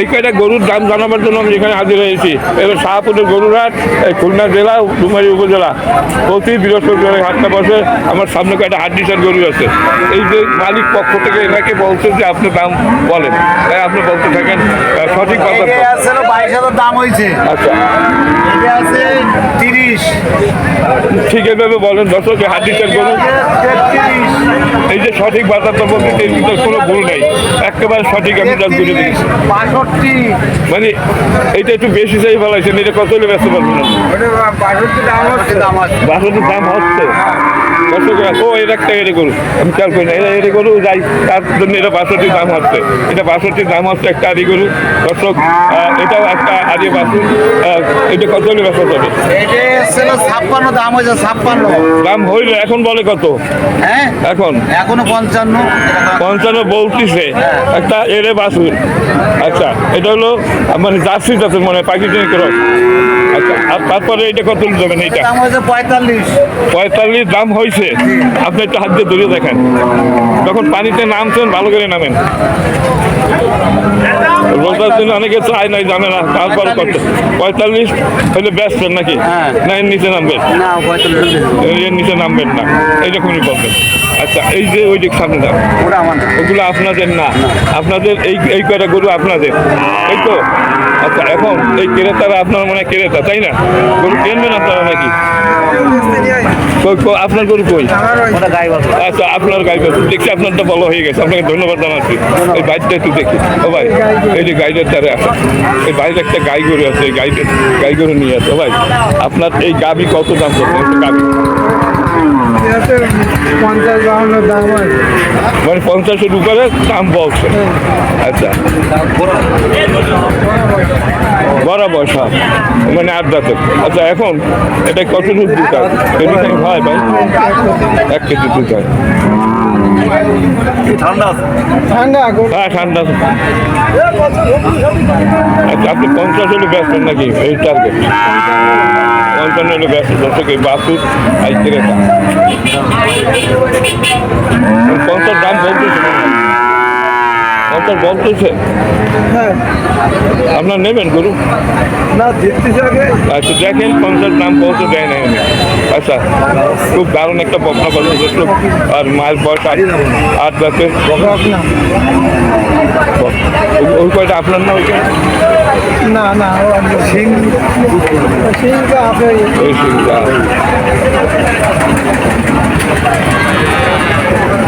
এই কয়টা গরুর দাম জানাবার জন্য আমি এখানে হাজির হয়েছি। এবার শাহপুরের গরুর হাট, খুলনা জেলা, ডুমারী উপজেলা। প্রতি বৃহস্পতিবার হাটটা বসে। আমার সামনে কয়টা হাড্ডিসার গরু আছে। এই যে মালিক পক্ষ থেকে এনাকে বলছে যে আপনি দাম বলেন, তাই আপনি বলতে থাকেন সঠিক কথা। 22,000 দাম হয়েছে। আচ্ছা, এটা আছে 30। ঠিক এভাবে বলেন দর্শক, হাড্ডিসার গরু। 33। এই যে সঠিক বাজারটা বলতে এর ভিতরে কোনো ভুল নেই, একেবারে সঠিক আমি দাম করে দিই। 62। মানে এটা একটু বেশি চাই ফেলাইছেন, এটা কত হলে ব্যস্ত পারবেন না? 62 দাম হচ্ছে। 62 দাম হচ্ছে। দর্শকরা ও এর একটা এরে গরু আমি খেয়াল করি না, এরে গরু যাই তার জন্য এটা 62 দাম হচ্ছে। এটা 62 দাম হচ্ছে একটা আদি গরু। দর্শক এটাও একটা আদি বাছুর। এটা কত হলে ব্যস্ত হবে? এটা ছিল 56 দাম হয়েছে। 56 দাম হইলে এখন বলে কত? হ্যাঁ, এখন এখনো 55। 55 বলতেছে একটা এরে বাছুর। আচ্ছা, এটা হলো মানে জার্সি জাতের মনে হয়, পাকিস্তানি ক্রস। আচ্ছা, আর তারপরে এটা কত দেবেন? এইটা দাম হয়েছে 45। 45 দাম হয়েছে। আপনি একটু হাত দিয়ে ধরে দেখেন, যখন পানিতে নামছেন ভালো করে নামেন। রোজার দিন অনেকে চায় নাই, জানে না, তারপর করতে 45 হলে ব্যস্তেন নাকি? না, এর নিচে নামবেন না, 45। এর নিচে নামবেন না, এইরকমই বলবেন। আচ্ছা, এই যে ওই দিক সামনে যান, ওটা আমার না। ওগুলো আপনাদের না, আপনাদের এই কয়টা গরু আপনাদের, এই তো। আচ্ছা, এখন এই ক্রেতারা আপনার মনে হয় ক্রেতা, তাই না? গরু কিনবেন আপনারা নাকি? আপনার গরু কই? ওটা গাই বাবা। আচ্ছা, আপনার গাই গরু দেখছি, আপনারটা ভালো হয়ে গেছে, আপনাকে ধন্যবাদ জানাচ্ছি। এই বাইকটা একটু দেখি। ও ভাই, এই যে গাইডের দ্বারা আছে, এই বাইরে একটা গাই গরু আছে, এই গাই গরু নিয়ে আছে। ভাই, আপনার এই গাভি কত দাম করছেন? গাভি 50-52 দাম আছে। মানে 50-এর উপরে দাম বলছে। আচ্ছা, বড় বয়সা মানে 8 দাঁতের। আচ্ছা, এখন এটা কত দুধ দিতে হয় ভাই? 1 কেজি দুধ হয়। ঠান্ডা আছে। হ্যাঁ, ঠান্ডা। আচ্ছা, আপনি 50 হলে ব্যস্ত নাকি? এই টার্গেট 55 হলে ব্যস্ত। দর্শক, এই বাছুর আইতে রেখা 50 দাম বলতেছে, 50 বলতেছে। হ্যাঁ, আপনার নেবেন গরু? না দেখতেছি আগে। আচ্ছা, দেখেন 50 দাম বলতে দেয় না উনি। আচ্ছা, খুব দারুণ একটা বকনা বাছুর দর্শক। আর মাছ বয়স 8 দাঁতের। ওই কয়টা আপনার না? ওইটা না না, সিংটা আছে। ওই সিংটা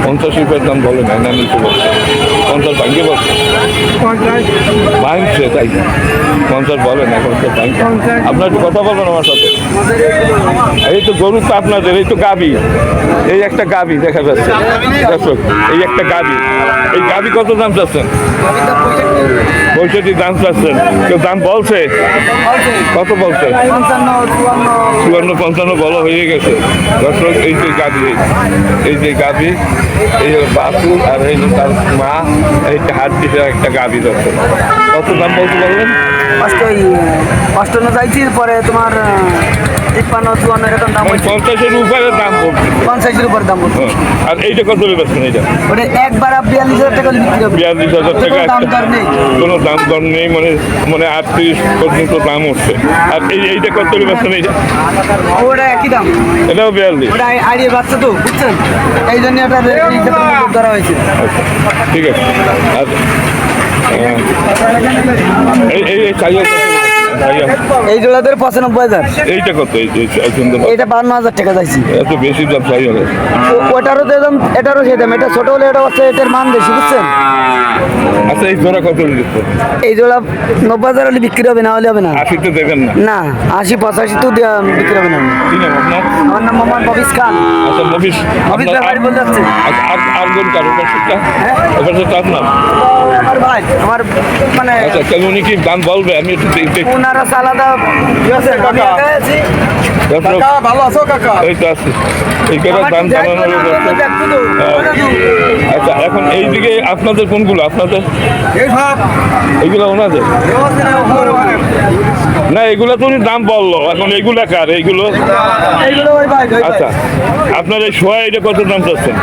50 রুপিয়ার দাম বলে না, না নিতে বলছে 50 ভাঙ্গে বলছে, 50 ভাঙছে তাই 50 বলে না, 50 ভাঙছে। আপনার একটু কথা বলবেন আমার সাথে? এই তো গরু তো আপনাদের, এই তো গাভি, এই একটা গাভি দেখা যাচ্ছে দর্শক, এই একটা গাভি। এই গাভি কত দাম চাচ্ছেন? 65 দাম চাচ্ছেন। কেউ দাম বলছে? কত বলছে? 54-55 বলা হয়ে গেছে দর্শক। এই যে গাভি, এই যে গাভি, এই হলো বাছুর, আর এই যে তার মা, এইটা হাত দিতে একটা গাভি দর্শক। কত দাম বলতে বললেন? 55 চাইছি, পরে তোমার 53-54 এরকম দাম হচ্ছে। 50-এর উপরে দাম বলছে। 50-এর উপরে দাম বলছে। আর এইটা কত বেচছেন? এইটা ওটা একবার 42,000 টাকা বিক্রি হবে। 42,000 টাকা। দাম দর নেই, কোনো দাম দর নেই, মানে 38 পর্যন্ত দাম উঠছে। আর এইটা কত বেচছেন? এইটা ওটা একই দাম, এটাও 42। ওটা আইডিয়া বাচ্চা তো, বুঝছেন, এই জন্য এটা ধরা হয়েছে। ঠিক আছে। আর এই চাইয়া এই জোড়াদের 95,000। এইটা কত? এটা 52,000 টাকা চাইছি। এত বেশি দাম চাই হবে? ওটারও দাম, এটারও সেই দাম। এটা ছোট হলে এটা হচ্ছে, এটার মান বেশি, বুঝছেন। আচ্ছা, এই জোড়া কত দিচ্ছে? এই জোড়া 90,000 হলে বিক্রি হবে, না হলে হবে না। 80 তো দেবেন না? না, 80-85 তো বিক্রি হবে না। কি নাম আপনার? আমার নাম মোহাম্মদ মফিজ খান। আচ্ছা, মফিজ। মফিজ ভাই বাড়ি বলতে যাচ্ছে। আর কোন কারো পাশেরটা? ওপার সেটা আপনার? আমার ভাই, আমার মানে আচ্ছা, কেন উনি কি দাম বলবে? আমি একটু দেখতে। ওনারা আলাদা ভালো আছো কাকা? এই তো আছে, এই করে দাম জানানোর দর্শক। আচ্ছা, এখন এইদিকে আপনাদের কোনগুলো? আপনাদের এই সব এইগুলো ওনাদের? না এগুলো তো উনি দাম বললো, এখন এগুলা কার এইগুলো? এইগুলো ওই ভাই আচ্ছা, আপনার এই সোয়া এটা কত দাম চাচ্ছেন?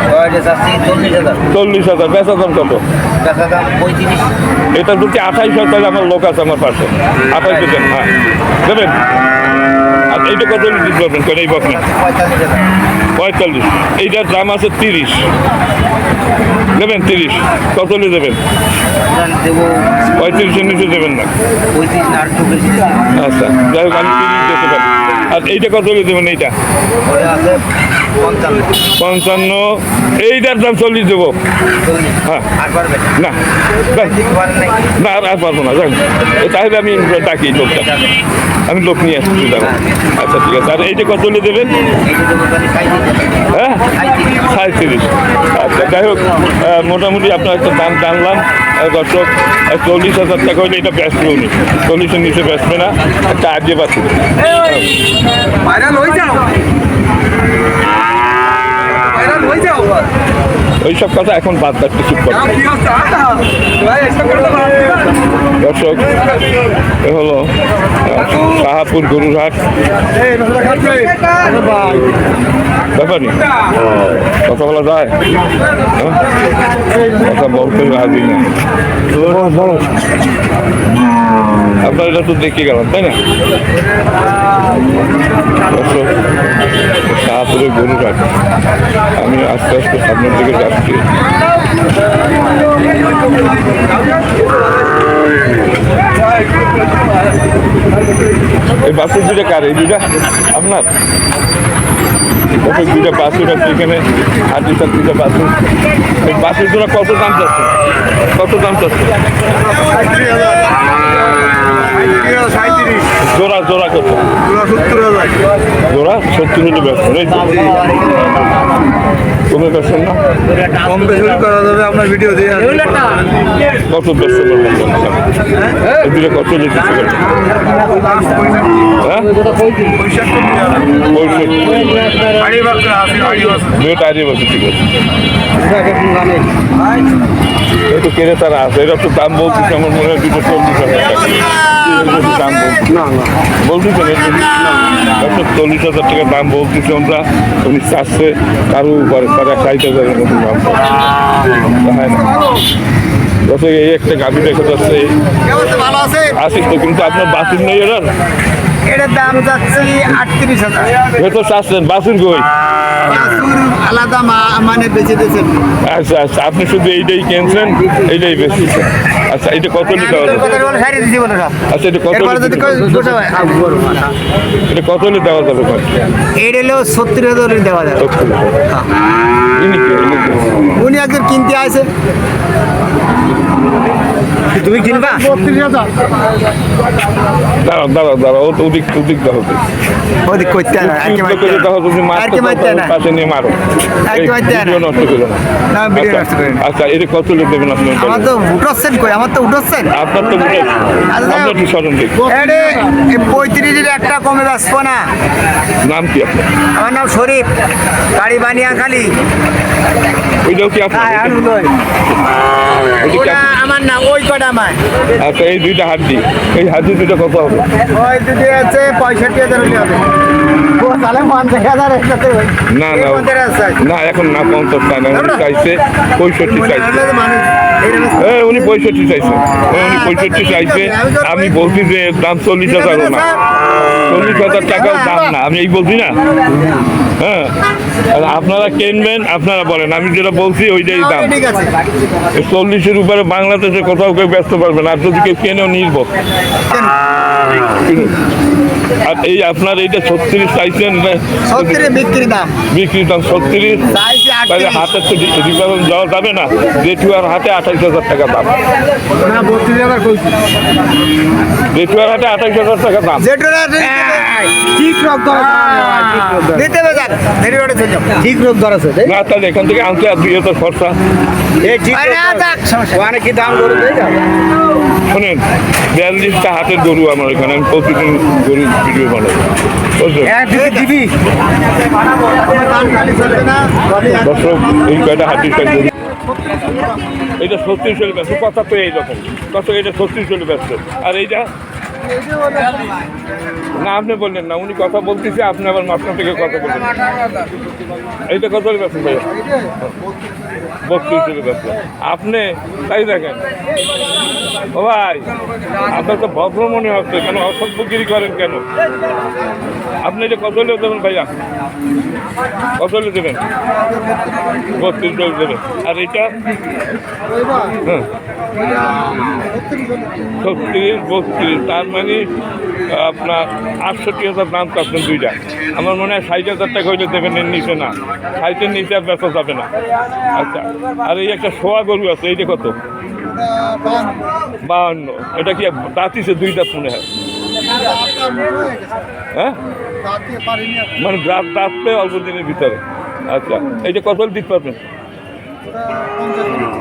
40,000। বেচা দাম কত? এটা যদি 28,000 তাহলে আমার লোক আছে আমার পাশে, 28 দেন। হ্যাঁ দেবেন। আর এইটা কত দিতে পারবেন কেন এই বকনা? 45। এইটার দাম আছে 30 দেবেন। 30 কত দেবেন? 35-এর নিচে দেবেন না। আচ্ছা যাই হোক, আমি 30 দিতে পারি। আর এইটা কত দেবেন? এইটা 55। এইটার দাম 40 দেবো। হ্যাঁ না না আর পারবো না, জান তাহলে আমি ডাকি লোকটা, আমি লোক নিয়ে আসছি দাঁড়া। আচ্ছা ঠিক আছে। আর এইটা কত দেবেন? হ্যাঁ 37। আচ্ছা যাই হোক, মোটামুটি আপনার একটা দাম জানলাম দর্শক। 40,000 টাকা হলে এটা বেচবে উনি, 40-এর নিচে বেচবে না, একটা আইডিয়া পাচ্ছি। ওইসব কথা এখন বাদ বাদ কিছু করে। দর্শক এ হলো শাহাপুর গরুর হাট। ব্যাপারই কথা বলা যায়, কথা বলতে রাজি না। আপনার এটা তো দেখে গেলাম তাই না? দর্শক শাহাপুরের গরুর হাট। আমি আস্তে আস্তে সামনের দিকে যাচ্ছি। এই বাসের দুটা কার? এই দুটা আপনার? দুটা বাসুর আছে এখানে, হাতি সাত দুটা বাসুর। এই বাসের দুটা কত দাম চাচ্ছে? কত দাম চাচ্ছে? জোড়া জোড়া কত? জোড়া 70 হলে ব্যস্ত এই তো কমে ব্যস্ত না? কম বেশি করা যাবে, আপনার ভিডিও দিয়ে কত ব্যস্ত করবেন? এদিকে কত লিখতে পারেন? হ্যাঁ 65 ঠিক আছে। এই তো কেড়ে তারা আছে, এরা তো দাম বলছিস আমার মনে হয় 40,000 টাকা দাম বলছিস। 40,000 টাকা দাম বলছিস আমরা, উনি চাচ্ছে কারো উপরে তারা 60,000-এর মতো দাম হয় না। যত এই একটা গাভি দেখা যাচ্ছে আসিস তো, কিন্তু আপনার বাসুর নেই এটার? এটার দাম যাচ্ছে 38,000। এ তো চাচ্ছেন বাসুর কই? আলাদা মানে বেঁচে দিয়েছেন। আচ্ছা আচ্ছা, আপনি শুধু এইটাই কিনছেন, এইটাই বেশি। আচ্ছা এটা কত লিটার হবে? আচ্ছা এটা কত এটা কত হলে দেওয়া যাবে? এটা হলো 70,000 দেওয়া যাবে। উনি একজন কিনতে আছে। তুমি কিনবা? 32,000। দাঁড়াও দাঁড়াও দাঁড়াও, ওদিক ওদিক দাও, ওদিক করতে না, আর কি মারতে না। তুমি পাশে নিয়ে মারো, ভিডিও নষ্ট করো না। না ভিডিও নষ্ট করেন। আচ্ছা এটা কত লোক দেবেন আপনি? আমার তো উঠছেন কই? আমার তো উঠছেন। আপনার তো আপনার কি স্মরণ দেখি। এডে 35-এর একটা কমে বাঁচবো না। নাম কি আপনার? আমার নাম শরীফ, গাড়ি বানিয়া খালি। ওইটাও কি আপনার? ওটা আমার না, ওই কটা আমার। আচ্ছা এই দুইটা হাড্ডি, এই হাড্ডি দুটো কত হবে? ওই দুটি আছে 65,000 হলে হবে। ও তাহলে 50,000 একসাথে হয়। না না না, এখন না 50 চাই না, উনি চাইছে 65 চাইছে। উনি 65 চাইছে, উনি 65 চাইছে। আমি বলছি যে দাম 40,000 না, 40,000 টাকাও দাম না, আমি এই বলছি না। হ্যাঁ আপনারা কিনবেন, আপনারা বলেন, আমি যেটা বলছি ওইটাই দাম। ঠিক আছে। 40-এর উপরে বাংলাদেশে কোথাও কেউ ব্যস্ত পারবেন, আর যদি কেউ কেনেও নির্ব। আর এই আপনার এইটা 36 চাইছেন, 70 বিক্রি দাম। বিক্রির দাম 36, তাহলে হাতে তো রিজার্ভ যাওয়া যাবে না, জেঠুয়ার হাতে 28,000 টাকা দাম। না 32,000 কইছি। জেঠুয়ার হাতে 28,000 টাকা দাম। ঠিক রোগ ধরা দিতে হবে যাক, দেরি করে চলে যাও। ঠিক রোগ ধরা আছে। না তাহলে এখান থেকে আনতে আর 2,000 খরচা। এই ঠিক মানে কি দাম করে দেই না? শোনেন 42টা হাতের গরু আমার এখানে, আমি প্রতিদিন গরু ভিডিও বানাই, বুঝলেন? দিবি দর্শক এই কয়টা হাতির গরু, এটা 36 হলে ব্যস্ত, কথা তো এইরকম, দর্শক এটা 36 হলে ব্যস্ত। আর এইটা না আপনি বললেন না, উনি কথা বলতেছে, আপনি আবার মাঝখান থেকে কথা বললেন। এইটা কত বেতন ভাইয়া? 32 বেতন। আপনি তাই দেখেন ও ভাই, আপনার তো ভদ্র মনে হচ্ছে, কেন অসভ্যগিরি করেন কেন? আপনি এটা কত হলে দেবেন ভাইয়া? কত হলে দেবেন? 32 দেবেন। আর এটা হ্যাঁ 32, তার মানে আপনার 68,000 দাম চাচ্ছেন দুইটা। আমার মনে হয় 60,000 টাকা হইলে দেবেন, এর নিচে না, 60-এর নিচে আর বেচা যাবে না। আচ্ছা, আর এই একটা সোয়া গরু আছে, এইটা কত? 52। এটা কি দাঁতিছে? দুই দাঁত মনে হয়, হ্যাঁ মানে দাঁততে অল্প দিনের ভিতরে। আচ্ছা, এইটা কত দিতে পারবেন?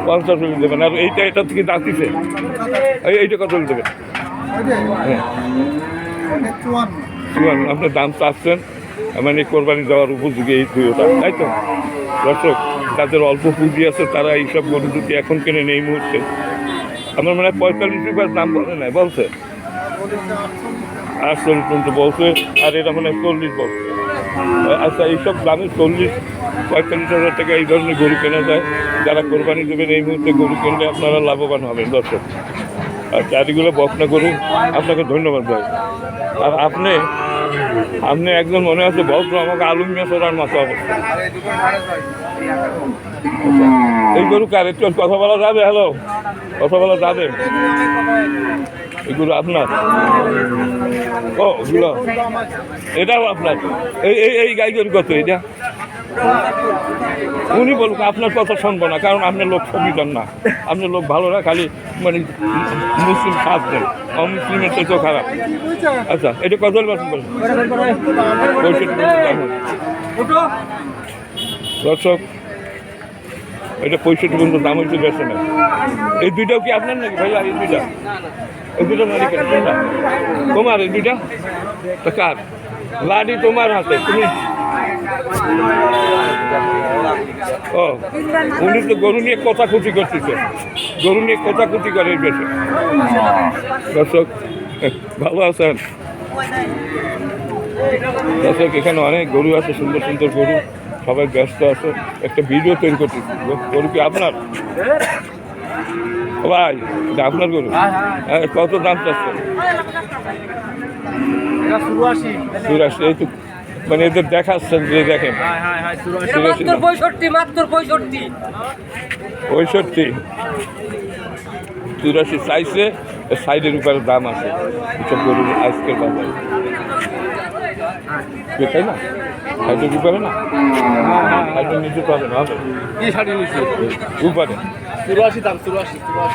50 দেবেন। আর এটা থেকে দাঁতিছে, এইটা কত দেবেন? হ্যাঁ, আপনার দাম চাচ্ছেন মানে কোরবানি দেওয়ার উপযোগী এই দুইটা, তাই তো? দর্শক, তাদের অল্প পুঁজি আছে, তারা এইসব গরু যদি এখন কেনেন এই মুহূর্তে, আমার মনে হয় 45 দাম বলে নাই, বলছে 48 পর্যন্ত বলছে, আর এটা মানে 40 বলছে। আচ্ছা, এইসব দামে 40-45 টাকা এই ধরনের গরু কেনা যায়। যারা কোরবানি দেবেন এই মুহূর্তে গরু কিনলে আপনারা লাভবান হবেন দর্শক। আর চারিগুলো বকনা গরু। আপনাকে ধন্যবাদ ভাই। আর আপনি একজন মনে আছে ভদ্র, আমাকে আলু মিয়া চড়ার মতো অবস্থা। এই গরু কার? একটু কথা বলা যাবে? হ্যালো, কথা বলা যাবে? এগুলো আপনার? ও ওগুলো এটাও আপনার? এই গাই গরু কত এটা? উনি বলুক, আপনার কথা শুনবো না, কারণ আপনার লোক সচেতন না, আপনার লোক ভালো না, খালি মানে মুসলিম সাথ দেন, অমুসলিমের তো খারাপ। আচ্ছা, এটা কত বেতন বলুন? দর্শক, এটা 65 পর্যন্ত দাম হচ্ছে, বেছে না। এই দুইটাও কি আপনার নাকি ভাইয়া? এই দুইটা মালিকের? তোমার এই দুইটা? তা কার? লাডি তোমার হাতে, তুমি? ও, উনি তো গরু নিয়ে কথাকুচি করতেছে, গরু নিয়ে কথাকুচি করে এই বেশে। দর্শক, ভালো আছেন দর্শক? এখানে অনেক গরু আছে, সুন্দর সুন্দর গরু, সবাই ব্যস্ত আছে, একটা ভিডিও তৈরি করতেছি। গরু কি আপনার ভাই? এটা আপনার গরু? কত দাম চাচ্ছে? 84। এই তো মানে এদের দেখাচ্ছেন যে দেখেন 65 চাইছে, সাইডের উপরে দাম আছে এসব গরুর আজকের বাজারে, তাই না? সাইডের উপরে না, সাইডের নিচে পাবে না, হবে উপরে 84 দাম, 84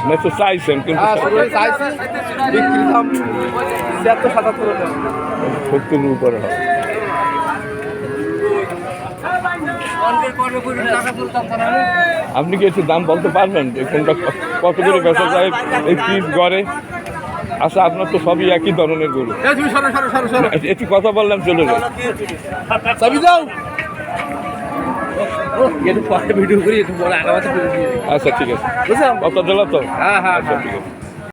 না তো চাইছেন, কিন্তু 84 বিক্রি দাম 76-77 70 উপরে হবে। আপনি কি একটু দাম বলতে পারবেন যে কোনটা কত করে বেচা যায় এই পিস গড়ে? আচ্ছা, আপনার তো সবই একই ধরনের গরু, একটু কথা বললাম চলে যায়। ভিডিও করি, একটু বড় আগামাতে আচ্ছা ঠিক আছে, কত দিল তো? হ্যাঁ হ্যাঁ আচ্ছা ঠিক আছে।